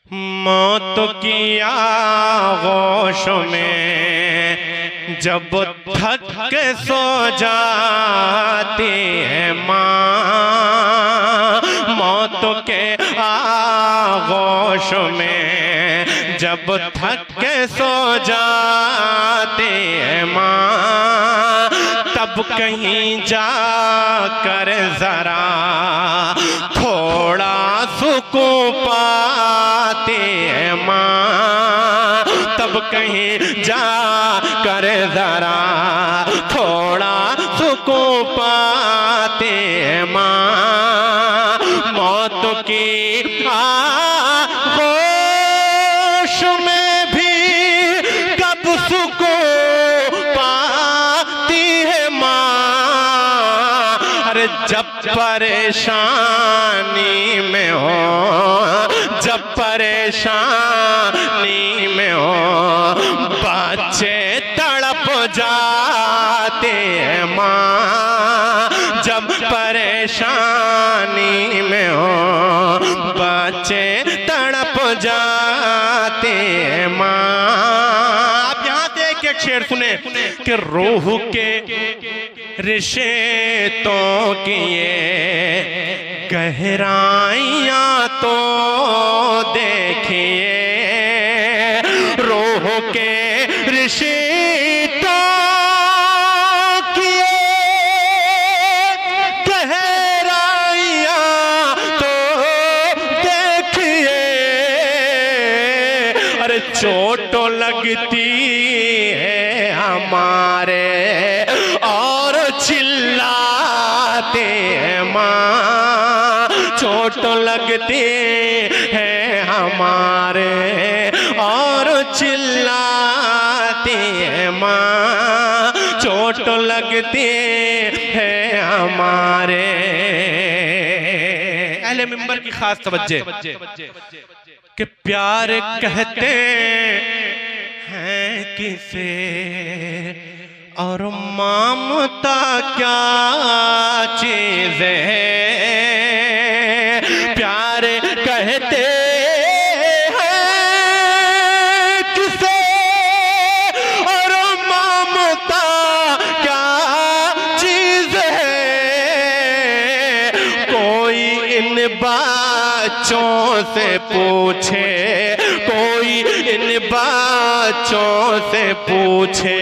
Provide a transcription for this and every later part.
मौत की आगोश में जब थक के सो जाती है माँ, मौत के आगोश में जब थक के सो जाती है माँ, तब कहीं जाकर जरा थोड़ा सुकून पाती है माँ, तब कहीं जाकर जरा थोड़ा सुकून पाती है माँ। मौत की आगोश में भी कब सुकून पाती है माँ। अरे जब परेशानी में हो, जब परेशानी में हो, बच्चे तड़प जाते हैं माँ। जब परेशानी में हो, बच्चे तड़प जाते हैं माँ। आप यहाँ देख एक शेर सुने कि रूह के रिश्तों की ये गहराइयाँ तो देखिए, रूह के रिश्तों की ये गहराइयाँ तो देखिए। अरे चोट लगती है हमारे और चिल्लाते हैं माँ, चोट लगती है हमारे और चिल्लाते हैं माँ, चोट लगती है हमारे। अहले मिंबर की खास तवज्जो कि प्यार कहते हैं किसे और ममता क्या चीज है। प्यार कहते हैं किसे और ममता क्या चीज है। कोई इन बच्चों से पूछे, कोई इन बच्चों से पूछे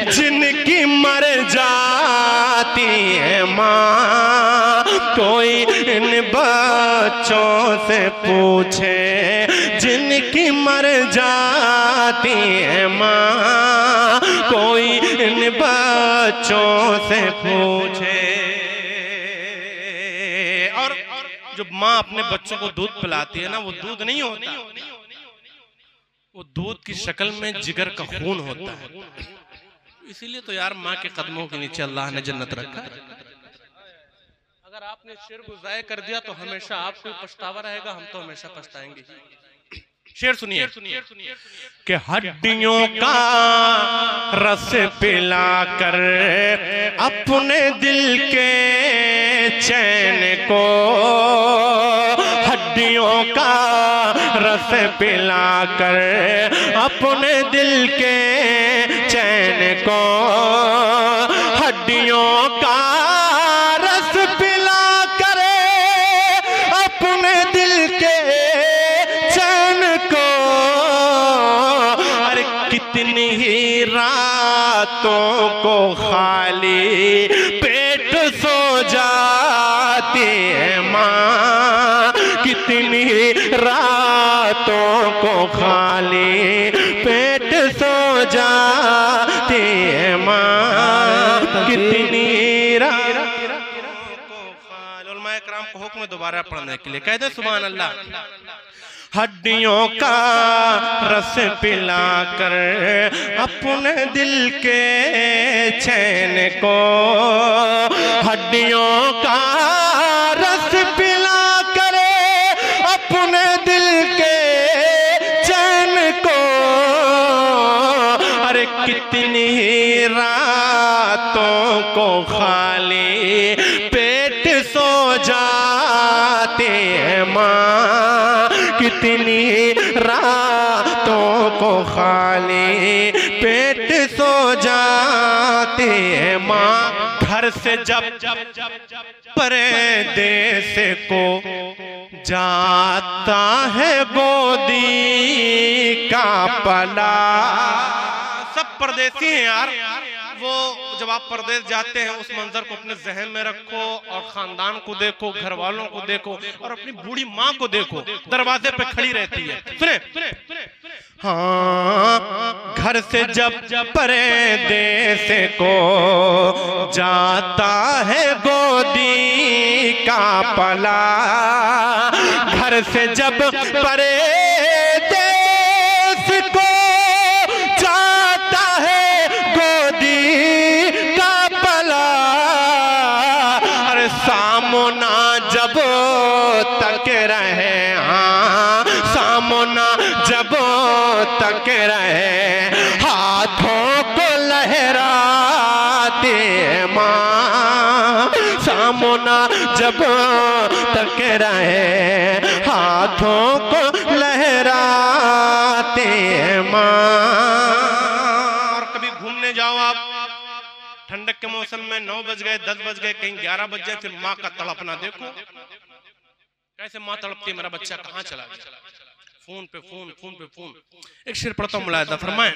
जिनकी मर जाती है माँ। कोई इन बच्चों से पूछे जिनकी मर जाती है माँ। कोई इन बच्चों से पूछे। और जब माँ अपने बच्चों को दूध पिलाती है ना, वो दूध नहीं होता, वो दूध की शक्ल में जिगर का खून होता है। इसीलिए तो यार माँ के कदमों के नीचे अल्लाह ने जन्नत रखा है। अगर आपने शेर को ज़ाया कर दिया तो हमेशा आपको पछतावा रहेगा, हम तो हमेशा पछताएंगे। शेर सुनिए कि हड्डियों का रस पिलाकर अपने दिल के चैन को, हड्डियों का रस पिलाकर अपने दिल के चैन को, हड्डियों का रस पिलाकर अपने दिल के चैन को। अरे कितनी ही रातों को खाली पेट सो जाती है माँ, कितनी रातों को खाली पेट सो जाती है माँ, कितनी रातों को खाली। उलमाए किराम को हुक्म दोबारा पढ़ने के लिए कह दे सुभान अल्लाह। हड्डियों का रस पिलाकर अपने दिल के चैन को, हड्डियों का रस पिलाकर अपने दिल के चैन को। अरे कितनी रातों को खाली पेट सो जाते हैं माँ, कितनी रातों को खाली पेट सो जाती है माँ। घर से जब परदेस को जाता है गोदी का पला। सब परदेसी हैं यार। वो जब आप परदेश जाते हैं उस मंजर को अपने जहन में रखो और खानदान को देखो, घर वालों को देखो और अपनी बूढ़ी माँ को देखो, दरवाजे पे खड़ी रहती है। सुने हाँ, घर से जब परदेस को जाता है गोदी का पला। घर से जब परदेस को जाता है गोदी का पला। अरे सामना जब तक रहे, हाँ सामना जब तक रहे, हाथों को लहराते माँ। सामना जब तक रहे, हाथों को लहराते माँ। और कभी घूमने जाओ आप, ठंडक के मौसम में 9 बज गए, 10 बज गए, कहीं 11 बज जाए, फिर माँ का तड़पना देखो कैसे माँ तड़पती है, मेरा बच्चा कहाँ चला गया। फोन पे फोन, फोन पे फोन। एक शेर पढ़ता हूँ, मुलाहिजा फरमाएं।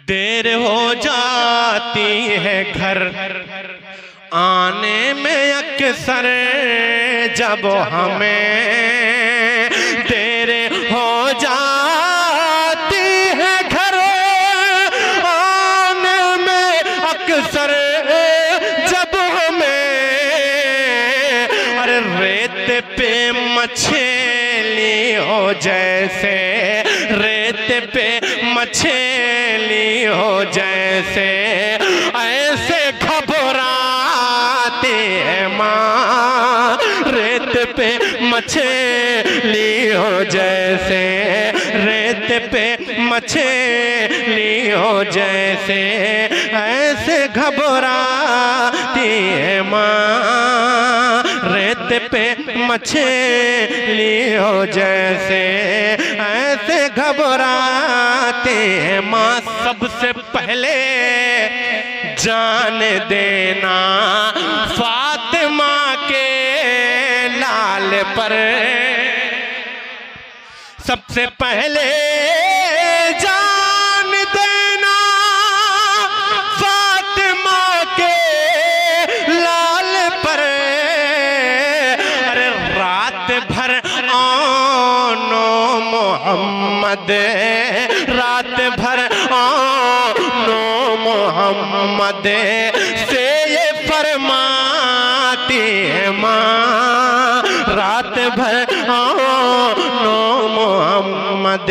देर हो जाती है घर आने में अक्सर, जब हमें देर हो जाती है घर आने में अक्सर, जब हमें अरे रेत पे मछली हो जैसे, रेत पे मछली हो जैसे, ऐसे घबराते हैं माँ। रेत पे मछली हो जैसे, रेत पे मछली हो जैसे, ऐसे घबराती है माँ। रेत पे मछली हो जैसे, ऐसे घबराते हैं माँ। सबसे पहले जान देना फातिमा के लाल पर, सबसे पहले जान देना फातिमा के लाल पर। अरे रात भर आनो मोहम्मद, रात भर आनो मोहम्मद से ये फरमाती है माँ। रात भर आनो मोहम्मद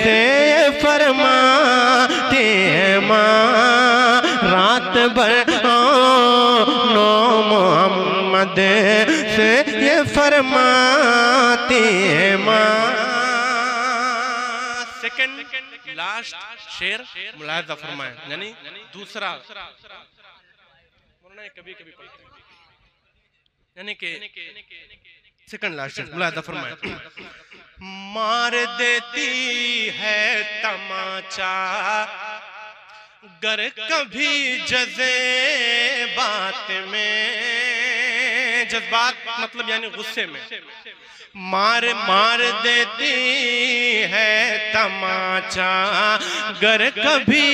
से ये फरमाती है माँ। रात भर आनो मोहम्मद से ये फरमाती है माँ। सेकंड लास्ट शेर मुलाहिजा फरमाएं, यानी दूसरा कभी कभी यानी कि सेकंड लास्ट शेर मुलाहिजा फरमाएं। मार देती है तमाचा गर कभी जज़े बात में, जज्बात मतलब यानी गुस्से में। मार देती है तमाचा गर कभी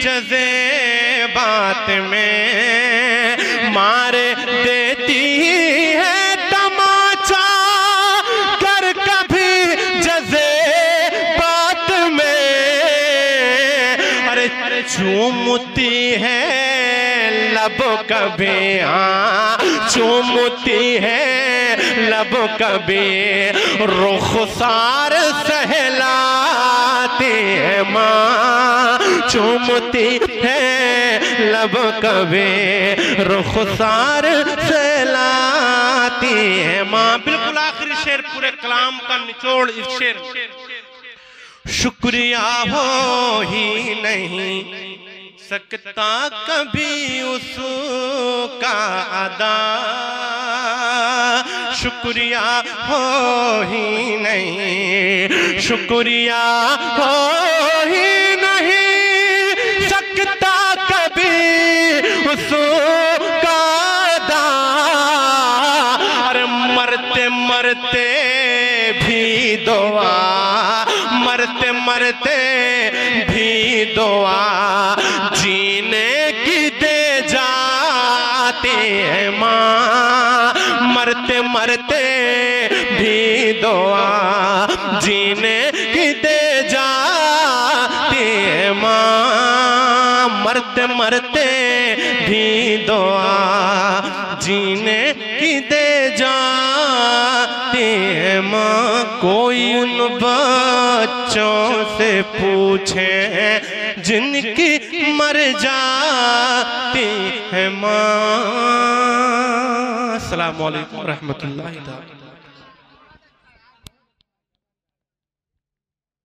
जज़े बात में। मार देती है तमाचा गर कभी जज़े बात में। अरे चूमती है लब कभी, हाँ चूमती है लब कभी, रुखसार सहलाती है माँ। चूमती है लब कभी, रुखसार सहलाती है माँ। बिल्कुल आखिरी शेर, पूरे कलाम का निचोड़ इस शेर। शुक्रिया हो ही नहीं सकता कभी उसका अदा, शुक्रिया हो ही नहीं, शुक्रिया हो ही नहीं सकता कभी उसका अदा। अरे मरते मरते भी दुआ, मरते मरते भी दुआ जीने की दे जाती है माँ, मरते मरते भी दुआ जीने की दे जाती है माँ, मरते मरते भी दुआ जीने की दे जाती है माँ। कोई उन बच्चों से पूछे जिनकी मर जाती है माँ। अस्सलामु अलैकुम रहमतुल्लाहि।